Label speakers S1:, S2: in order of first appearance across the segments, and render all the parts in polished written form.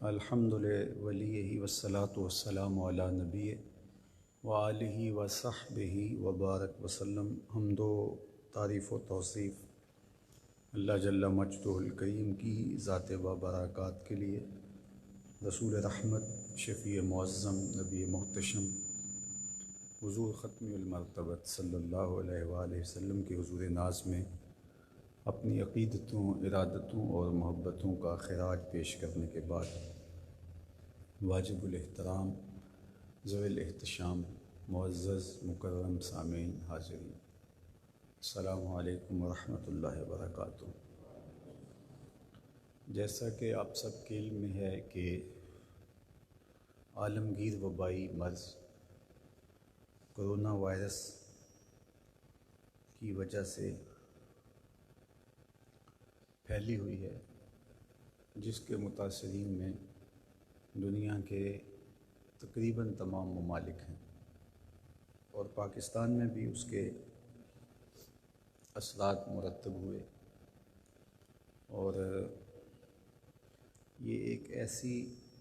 S1: الحمد للہ ولیہ والصلاة والسلام علی نبی وآلہ وصحبہ وبارک وسلم۔ حمد و تعریف و توصیف اللہ جل مجدہ الکریم کی ذات و برکات کے لیے، رسول رحمت، شفیع معظم، نبی محتشم، حضور ختم المرتبت صلی اللہ علیہ وآلہ وسلم کے حضور ناز میں اپنی عقیدتوں، ارادتوں اور محبتوں کا خراج پیش کرنے کے بعد واجب الاحترام، ذوی الاحتشام، معزز مکرم سامعین حاضرین، السلام علیکم ورحمۃ اللہ وبرکاتہ۔ جیسا کہ آپ سب کے علم میں ہے کہ عالمگیر وبائی مرض کرونا وائرس کی وجہ سے پھیلی ہوئی ہے، جس کے متاثرین میں دنیا کے تقریباً تمام ممالک ہیں، اور پاکستان میں بھی اس کے اثرات مرتب ہوئے، اور یہ ایک ایسی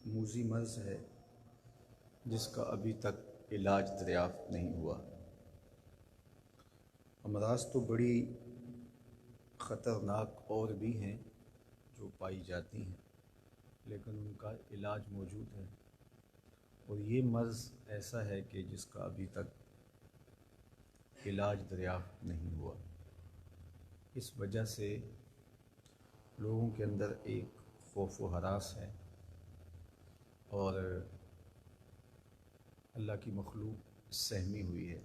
S1: موذی مرض ہے جس کا ابھی تک علاج دریافت نہیں ہوا۔ امراض تو بڑی خطرناک اور بھی ہیں جو پائی جاتی ہیں، لیکن ان کا علاج موجود ہے، اور یہ مرض ایسا ہے کہ جس کا ابھی تک علاج دریافت نہیں ہوا۔ اس وجہ سے لوگوں کے اندر ایک خوف و ہراس ہے، اور اللہ کی مخلوق سہمی ہوئی ہے۔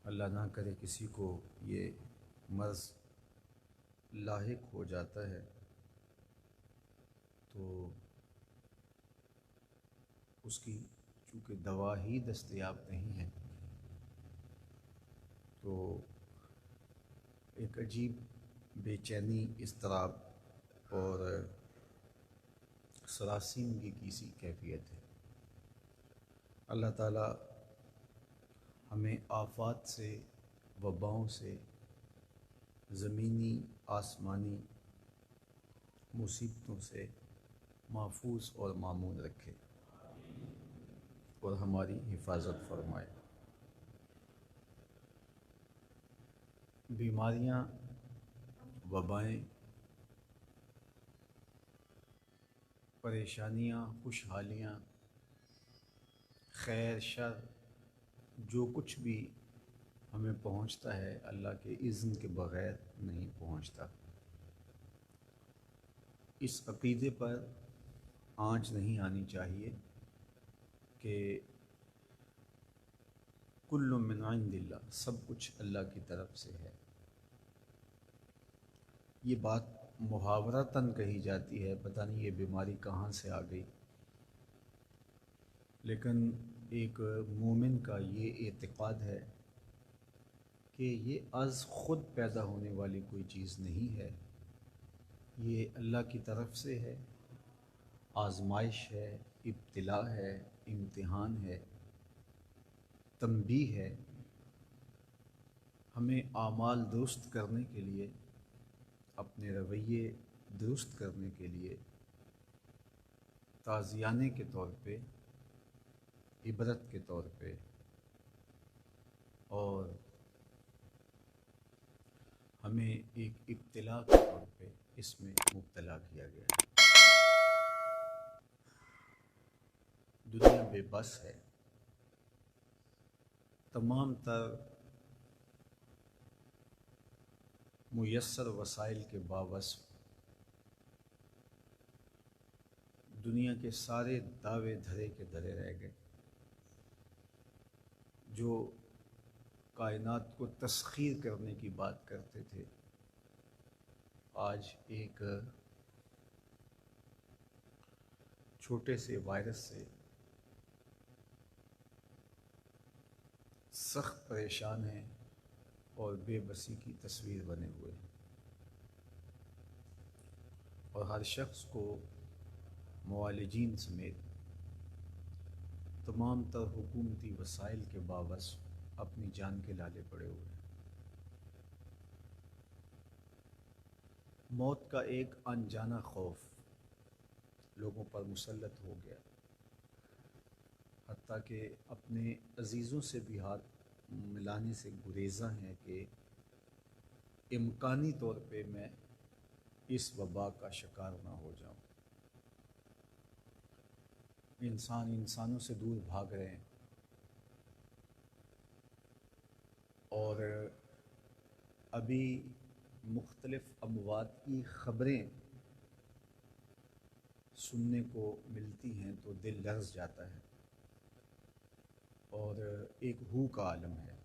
S1: اللہ نہ کرے کسی کو یہ مرض لاحق ہو جاتا ہے تو اس کی چونکہ دوا ہی دستیاب نہیں ہے، تو ایک عجیب بے چینی، اضطراب اور سراسیمگی کی سی کیفیت ہے۔ اللہ تعالیٰ ہمیں آفات سے، وباؤں سے، زمینی آسمانی مصیبتوں سے محفوظ اور مامون رکھے اور ہماری حفاظت فرمائے۔ بیماریاں، وبائیں، پریشانیاں، خوشحالیاں، خیر شر، جو کچھ بھی ہمیں پہنچتا ہے اللہ کے اذن کے بغیر نہیں پہنچتا۔ اس عقیدے پر آنچ نہیں آنی چاہیے کہ کل من عند اللہ، سب کچھ اللہ کی طرف سے ہے۔ یہ بات محاورتاً کہی جاتی ہے، پتہ نہیں یہ بیماری کہاں سے آ گئی، لیکن ایک مومن کا یہ اعتقاد ہے کہ یہ از خود پیدا ہونے والی کوئی چیز نہیں ہے، یہ اللہ کی طرف سے ہے، آزمائش ہے، ابتلا ہے، امتحان ہے، تنبیہ ہے، ہمیں اعمال درست کرنے کے لیے، اپنے رویے درست کرنے کے لیے، تازیانے کے طور پہ، عبرت کے طور پہ، اور ہمیں ایک ابتلا کے طور پہ اس میں مبتلا کیا گیا ہے۔ دنیا بے بس ہے، تمام تر میسر وسائل کے باوصف دنیا کے سارے دعوے دھرے کے دھرے رہ گئے۔ جو کائنات کو تسخیر کرنے کی بات کرتے تھے، آج ایک چھوٹے سے وائرس سے سخت پریشان ہیں اور بے بسی کی تصویر بنے ہوئے ہیں، اور ہر شخص کو، معالجین سمیت، تمام تر حکومتی وسائل کے باوصف اپنی جان کے لالے پڑے ہوئے ہیں۔ موت کا ایک انجانہ خوف لوگوں پر مسلط ہو گیا، حتیٰ کہ اپنے عزیزوں سے بھی ہاتھ ملانے سے گریزاں ہیں کہ امکانی طور پہ میں اس وبا کا شکار نہ ہو جاؤں۔ انسانوں سے دور بھاگ رہے ہیں، اور ابھی مختلف اموات کی خبریں سننے کو ملتی ہیں تو دل لرز جاتا ہے، اور ایک ہو کا عالم ہے۔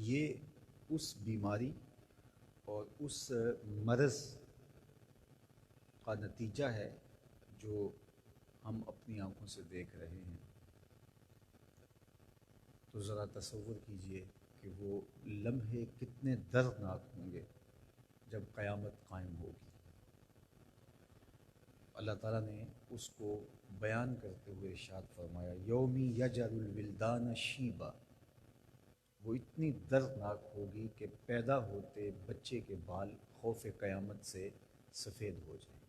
S1: یہ اس بیماری اور اس مرض کا نتیجہ ہے جو ہم اپنی آنکھوں سے دیکھ رہے ہیں۔ تو ذرا تصور کیجئے کہ وہ لمحے کتنے دردناک ہوں گے جب قیامت قائم ہوگی۔ اللہ تعالیٰ نے اس کو بیان کرتے ہوئے ارشاد فرمایا، یومی یجعل الولدان شیبا، وہ اتنی دردناک ہوگی کہ پیدا ہوتے بچے کے بال خوف قیامت سے سفید ہو جائیں۔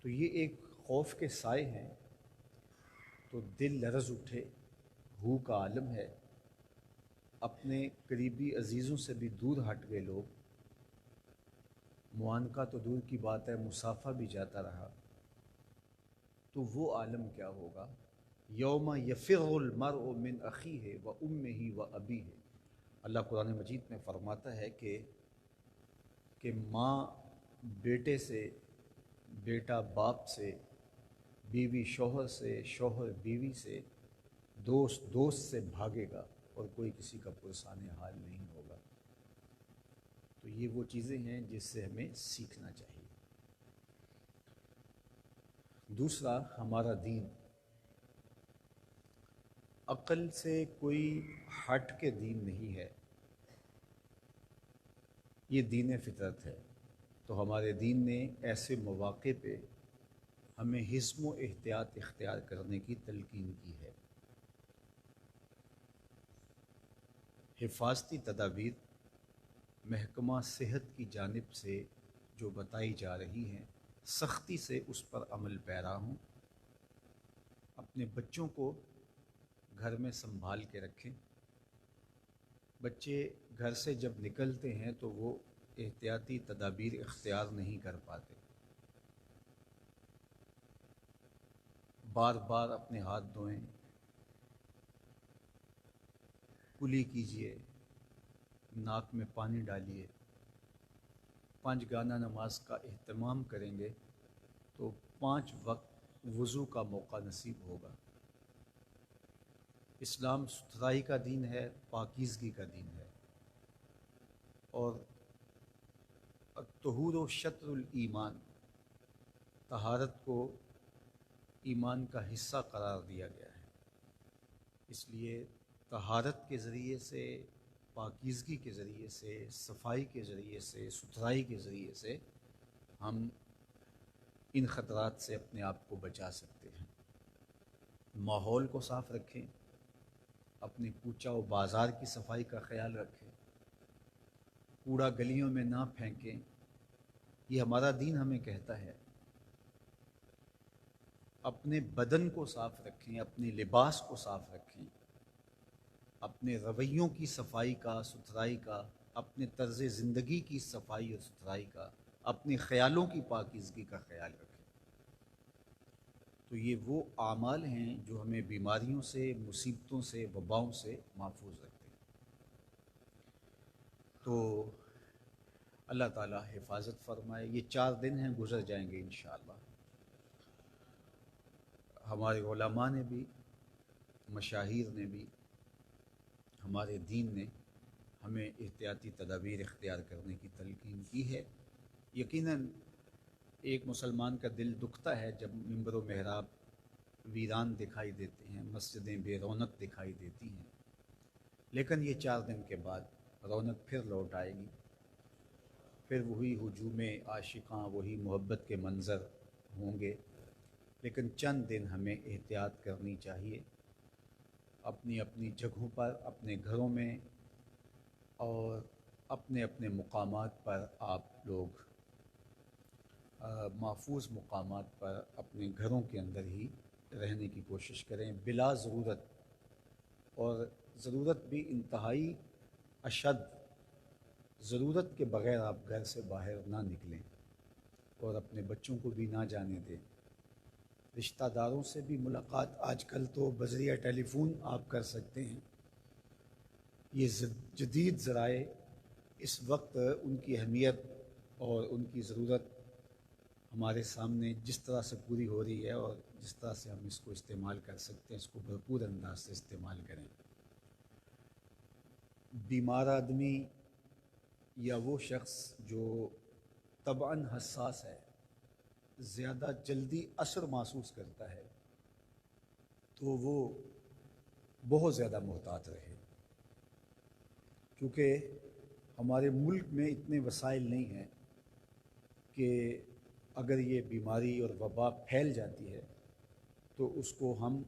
S1: تو یہ ایک خوف کے سائے ہیں، تو دل لرز اٹھے، ہو کا عالم ہے، اپنے قریبی عزیزوں سے بھی دور ہٹ گئے لوگ، معانقہ تو دور کی بات ہے، مسافہ بھی جاتا رہا، تو وہ عالم کیا ہوگا؟ یوم یفر المرء من اخیہ و امہ و ابیہ۔ اللہ قرآن مجید میں فرماتا ہے کہ ماں بیٹے سے، بیٹا باپ سے، بیوی شوہر سے، شوہر بیوی سے، دوست دوست سے بھاگے گا، اور کوئی کسی کا پرسان حال نہیں ہوگا۔ تو یہ وہ چیزیں ہیں جس سے ہمیں سیکھنا چاہیے۔ دوسرا، ہمارا دین عقل سے کوئی ہٹ کے دین نہیں ہے، یہ دین فطرت ہے۔ تو ہمارے دین نے ایسے مواقع پہ ہمیں حزم و احتیاط اختیار کرنے کی تلقین کی ہے۔ حفاظتی تدابیر محکمہ صحت کی جانب سے جو بتائی جا رہی ہیں، سختی سے اس پر عمل پیرا ہوں۔ اپنے بچوں کو گھر میں سنبھال کے رکھیں۔ بچے گھر سے جب نکلتے ہیں تو وہ احتیاطی تدابیر اختیار نہیں کر پاتے، بار بار اپنے ہاتھ دھوئیں، کلی کیجئے، ناک میں پانی ڈالیے۔ 5 گانا نماز کا اہتمام کریں گے تو 5 وقت وضو کا موقع نصیب ہوگا۔ اسلام ستھرائی کا دین ہے، پاکیزگی کا دین ہے، اور الطہور شطر الایمان، طہارت کو ایمان کا حصہ قرار دیا گیا ہے۔ اس لیے طہارت کے ذریعے سے، پاکیزگی کے ذریعے سے، صفائی کے ذریعے سے، ستھرائی کے ذریعے سے ہم ان خطرات سے اپنے آپ کو بچا سکتے ہیں۔ ماحول کو صاف رکھیں، اپنے کوچہ و بازار کی صفائی کا خیال رکھیں، کوڑا گلیوں میں نہ پھینکیں، یہ ہمارا دین ہمیں کہتا ہے۔ اپنے بدن کو صاف رکھیں، اپنے لباس کو صاف رکھیں، اپنے رویوں کی صفائی کا، ستھرائی کا، اپنے طرز زندگی کی صفائی اور ستھرائی کا، اپنے خیالوں کی پاکیزگی کا خیال رکھیں۔ تو یہ وہ اعمال ہیں جو ہمیں بیماریوں سے، مصیبتوں سے، وباؤں سے محفوظ رکھتے ہیں۔ تو اللہ تعالیٰ حفاظت فرمائے۔ یہ 4 دن ہیں، گزر جائیں گے انشاءاللہ۔ ہمارے علماء نے بھی، مشاہیر نے بھی، ہمارے دین نے ہمیں احتیاطی تدابیر اختیار کرنے کی تلقین کی ہے۔ یقیناً ایک مسلمان کا دل دکھتا ہے جب منبر و محراب ویران دکھائی دیتے ہیں، مسجدیں بے رونق دکھائی دیتی ہیں، لیکن یہ 4 دن کے بعد رونق پھر لوٹ آئے گی، پھر وہی ہجوم عاشقاں، وہی محبت کے منظر ہوں گے۔ لیکن چند دن ہمیں احتیاط کرنی چاہیے، اپنی اپنی جگہوں پر، اپنے گھروں میں، اور اپنے اپنے مقامات پر آپ لوگ محفوظ مقامات پر اپنے گھروں کے اندر ہی رہنے کی کوشش کریں بلا ضرورت، اور ضرورت بھی انتہائی اشد ضرورت کے بغیر آپ گھر سے باہر نہ نکلیں، اور اپنے بچوں کو بھی نہ جانے دیں۔ رشتہ داروں سے بھی ملاقات آج کل تو بذریعہ ٹیلی فون آپ کر سکتے ہیں۔ یہ جدید ذرائع اس وقت ان کی اہمیت اور ان کی ضرورت ہمارے سامنے جس طرح سے پوری ہو رہی ہے، اور جس طرح سے ہم اس کو استعمال کر سکتے ہیں اس کو بھرپور انداز سے استعمال کریں۔ بیمار آدمی یا وہ شخص جو طبعاً حساس ہے، زیادہ جلدی اثر محسوس کرتا ہے، تو وہ بہت زیادہ محتاط رہے، کیونکہ ہمارے ملک میں اتنے وسائل نہیں ہیں کہ اگر یہ بیماری اور وبا پھیل جاتی ہے تو اس کو ہم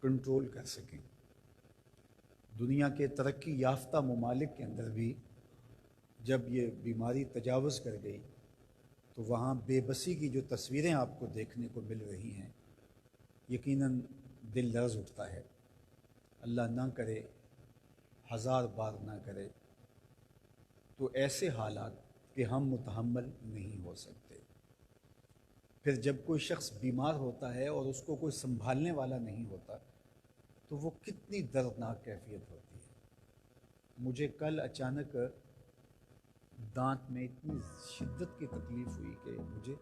S1: کنٹرول کر سکیں۔ دنیا کے ترقی یافتہ ممالک کے اندر بھی جب یہ بیماری تجاوز کر گئی تو وہاں بے بسی کی جو تصویریں آپ کو دیکھنے کو مل رہی ہیں، یقیناً دل لرز اٹھتا ہے۔ اللہ نہ کرے، ہزار بار نہ کرے، تو ایسے حالات کہ ہم متحمل نہیں ہو سکتے۔ پھر جب کوئی شخص بیمار ہوتا ہے اور اس کو کوئی سنبھالنے والا نہیں ہوتا تو وہ کتنی دردناک کیفیت ہوتی ہے۔ مجھے کل اچانک دانت میں اتنی شدت کی تکلیف ہوئی کہ مجھے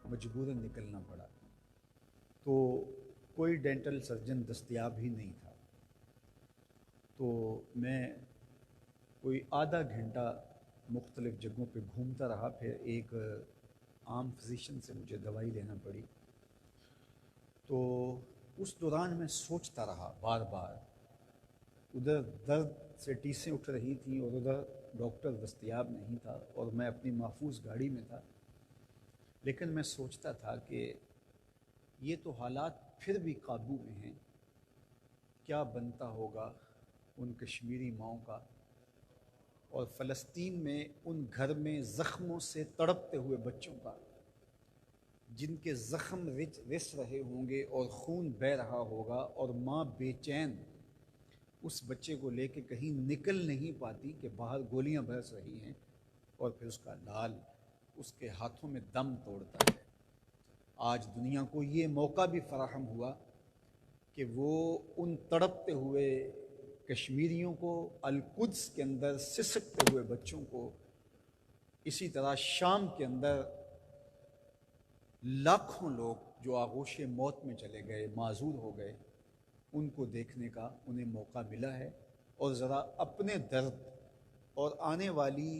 S1: مجبوراً نکلنا پڑا، تو کوئی ڈینٹل سرجن دستیاب ہی نہیں تھا، تو میں کوئی آدھا گھنٹہ مختلف جگہوں پہ گھومتا رہا، پھر ایک عام فزیشین سے مجھے دوائی لینا پڑی۔ تو اس دوران میں سوچتا رہا بار بار، ادھر درد سے ٹیسیں اٹھ رہی تھیں اور ادھر ڈاکٹر دستیاب نہیں تھا، اور میں اپنی محفوظ گاڑی میں تھا، لیکن میں سوچتا تھا کہ یہ تو حالات پھر بھی قابو میں ہیں، کیا بنتا ہوگا ان کشمیری ماؤں کا، اور فلسطین میں ان گھر میں زخموں سے تڑپتے ہوئے بچوں کا، جن کے زخم رس رہے ہوں گے اور خون بہہ رہا ہوگا، اور ماں بے چین اس بچے کو لے کے کہیں نکل نہیں پاتی کہ باہر گولیاں برس رہی ہیں، اور پھر اس کا لال اس کے ہاتھوں میں دم توڑتا ہے۔ آج دنیا کو یہ موقع بھی فراہم ہوا کہ وہ ان تڑپتے ہوئے کشمیریوں کو، القدس کے اندر سسکتے ہوئے بچوں کو، اسی طرح شام کے اندر لاکھوں لوگ جو آغوش موت میں چلے گئے، معذور ہو گئے، ان کو دیکھنے کا انہیں موقع ملا ہے، اور ذرا اپنے درد اور آنے والی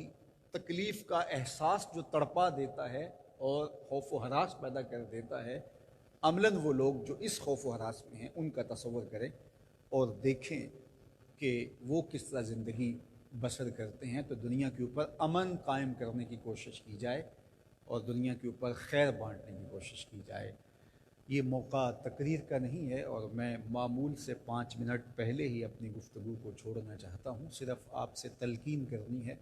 S1: تکلیف کا احساس جو تڑپا دیتا ہے اور خوف و ہراس پیدا کر دیتا ہے، عملاً وہ لوگ جو اس خوف و ہراس میں ہیں ان کا تصور کریں اور دیکھیں کہ وہ کس طرح زندگی بسر کرتے ہیں، تو دنیا کے اوپر امن قائم کرنے کی کوشش کی جائے اور دنیا کے اوپر خیر بانٹنے کی کوشش کی جائے۔ یہ موقع تقریر کا نہیں ہے، اور میں معمول سے 5 منٹ پہلے ہی اپنی گفتگو کو چھوڑنا چاہتا ہوں، صرف آپ سے تلقین کرنی ہے،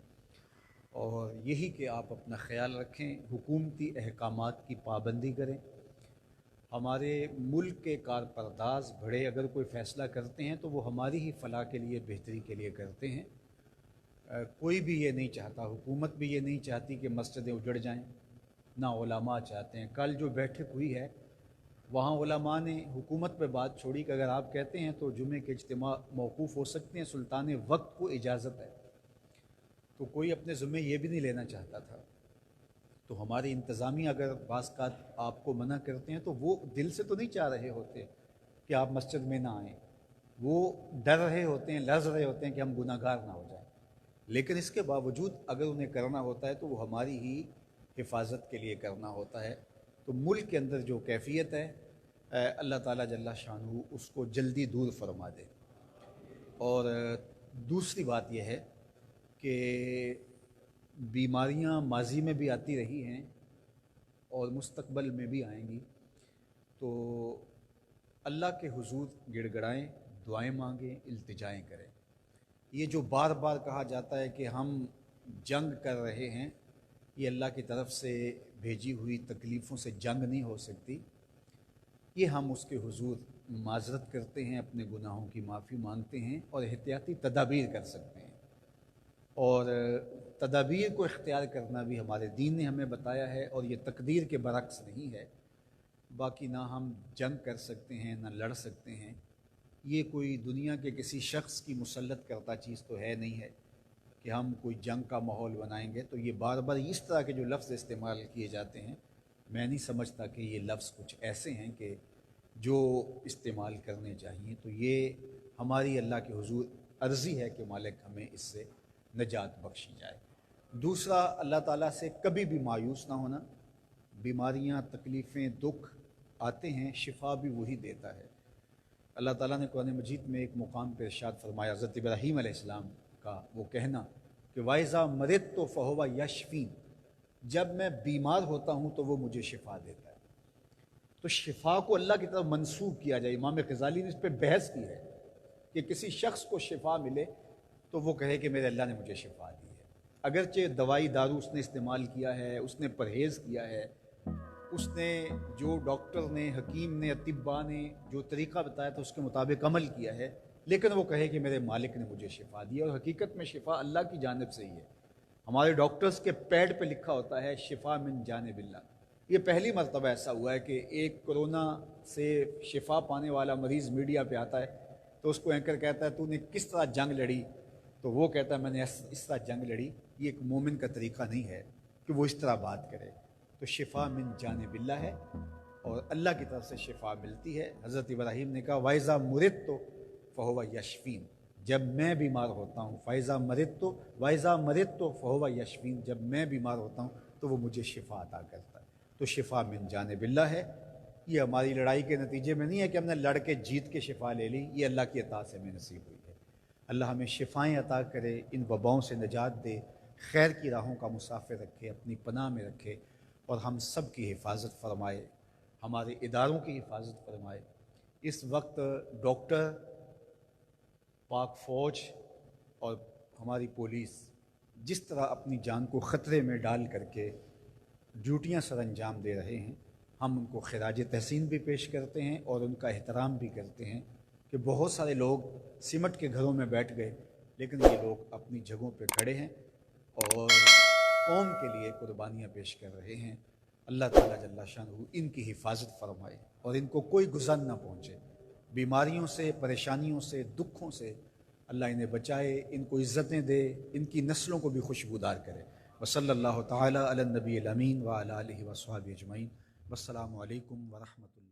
S1: اور یہی کہ آپ اپنا خیال رکھیں، حکومتی احکامات کی پابندی کریں۔ ہمارے ملک کے کارپرداز بڑے اگر کوئی فیصلہ کرتے ہیں تو وہ ہماری ہی فلاح کے لیے، بہتری کے لیے کرتے ہیں۔ کوئی بھی یہ نہیں چاہتا، حکومت بھی یہ نہیں چاہتی کہ مسجدیں اجڑ جائیں، نہ علماء چاہتے ہیں۔ کل جو بیٹھک ہوئی ہے وہاں علماء نے حکومت پہ بات چھوڑی کہ اگر آپ کہتے ہیں تو جمعے کے اجتماع موقوف ہو سکتے ہیں، سلطان وقت کو اجازت ہے، تو کوئی اپنے ذمہ یہ بھی نہیں لینا چاہتا تھا۔ تو ہماری انتظامیہ اگر بعض کا آپ کو منع کرتے ہیں تو وہ دل سے تو نہیں چاہ رہے ہوتے کہ آپ مسجد میں نہ آئیں، وہ ڈر رہے ہوتے ہیں، لرز رہے ہوتے ہیں کہ ہم گناہ گار نہ ہو جائیں، لیکن اس کے باوجود اگر انہیں کرنا ہوتا ہے تو وہ ہماری ہی حفاظت کے لیے کرنا ہوتا ہے۔ تو ملک کے اندر جو کیفیت ہے، اللہ تعالیٰ جل شانہ اس کو جلدی دور فرما دے۔ اور دوسری بات یہ ہے کہ بیماریاں ماضی میں بھی آتی رہی ہیں اور مستقبل میں بھی آئیں گی، تو اللہ کے حضور گڑ گڑائیں، دعائیں مانگیں، التجائیں کریں۔ یہ جو بار بار کہا جاتا ہے کہ ہم جنگ کر رہے ہیں، یہ اللہ کی طرف سے بھیجی ہوئی تکلیفوں سے جنگ نہیں ہو سکتی۔ یہ ہم اس کے حضور معذرت کرتے ہیں، اپنے گناہوں کی معافی مانگتے ہیں اور احتیاطی تدابیر کر سکتے ہیں، اور تدابیر کو اختیار کرنا بھی ہمارے دین نے ہمیں بتایا ہے، اور یہ تقدیر کے برعکس نہیں ہے۔ باقی نہ ہم جنگ کر سکتے ہیں نہ لڑ سکتے ہیں، یہ کوئی دنیا کے کسی شخص کی مسلط کرتا چیز تو ہے نہیں ہے کہ ہم کوئی جنگ کا ماحول بنائیں گے۔ تو یہ بار بار اس طرح کے جو لفظ استعمال کیے جاتے ہیں، میں نہیں سمجھتا کہ یہ لفظ کچھ ایسے ہیں کہ جو استعمال کرنے چاہیے۔ تو یہ ہماری اللہ کے حضور عرضی ہے کہ مالک ہمیں اس سے نجات بخشی جائے۔ دوسرا، اللہ تعالیٰ سے کبھی بھی مایوس نہ ہونا۔ بیماریاں، تکلیفیں، دکھ آتے ہیں، شفا بھی وہی دیتا ہے۔ اللہ تعالیٰ نے قرآن مجید میں ایک مقام پہ ارشاد فرمایا، حضرت ابراہیم علیہ السلام کا وہ کہنا کہ وَإِذَا مَرِضْتُ فَهُوَ يَشْفِينِ، جب میں بیمار ہوتا ہوں تو وہ مجھے شفا دیتا ہے۔ تو شفا کو اللہ کی طرف منسوب کیا جائے۔ امام غزالی نے اس پہ بحث کی ہے کہ کسی شخص کو شفا ملے تو وہ کہے کہ میرے اللہ نے مجھے شفا دی ہے، اگرچہ دوائی دارو اس نے استعمال کیا ہے، اس نے پرہیز کیا ہے، اس نے جو ڈاکٹر نے، حکیم نے، اطباء نے جو طریقہ بتایا تھا اس کے مطابق عمل کیا ہے، لیکن وہ کہے کہ میرے مالک نے مجھے شفا دی، اور حقیقت میں شفا اللہ کی جانب سے ہی ہے۔ ہمارے ڈاکٹرز کے پیڈ پہ لکھا ہوتا ہے شفا من جانب اللہ۔ یہ پہلی مرتبہ ایسا ہوا ہے کہ ایک کورونا سے شفا پانے والا مریض میڈیا پہ آتا ہے تو اس کو اینکر کہتا ہے تو نے کس طرح جنگ لڑی، تو وہ کہتا ہے میں نے اس طرح جنگ لڑی۔ یہ ایک مومن کا طریقہ نہیں ہے کہ وہ اس طرح بات کرے۔ تو شفا من جانب اللہ ہے، اور اللہ کی طرف سے شفا ملتی ہے۔ حضرت ابراہیم نے کہا وَإِذَا مُرِضْتُ فَهُوَ يَشْفِينِ، جب میں بیمار ہوتا ہوں، فَإِذَا مَرِضْتُ فَهُوَ يَشْفِينِ، جب میں بیمار ہوتا ہوں تو وہ مجھے شفا عطا کرتا ہے۔ تو شفا من جانب اللہ ہے۔ یہ ہماری لڑائی کے نتیجے میں نہیں ہے کہ ہم نے لڑ کے جیت کے شفا لے لی، یہ اللہ کی عطا سے ہمیں نصیب ہوئی ہے۔ اللہ ہمیں شفائیں عطا کرے، ان وباؤں سے نجات دے، خیر کی راہوں کا مسافر رکھے، اپنی پناہ میں رکھے، اور ہم سب کی حفاظت فرمائے، ہمارے اداروں کی حفاظت فرمائے۔ اس وقت ڈاکٹر، پاک فوج اور ہماری پولیس جس طرح اپنی جان کو خطرے میں ڈال کر کے ڈیوٹیاں سر انجام دے رہے ہیں، ہم ان کو خراج تحسین بھی پیش کرتے ہیں اور ان کا احترام بھی کرتے ہیں کہ بہت سارے لوگ سمٹ کے گھروں میں بیٹھ گئے، لیکن یہ لوگ اپنی جگہوں پہ کھڑے ہیں اور قوم کے لیے قربانیاں پیش کر رہے ہیں۔ اللہ تعالیٰ جل شانہ ان کی حفاظت فرمائے اور ان کو کوئی گزر نہ پہنچے، بیماریوں سے، پریشانیوں سے، دکھوں سے اللہ انہیں بچائے، ان کو عزتیں دے، ان کی نسلوں کو بھی خوشبودار کرے۔ وصلی اللہ تعالیٰ علی النبی الامین وعلی آلہ وصحبہ اجمعین۔ والسلام علیکم ورحمۃ اللہ۔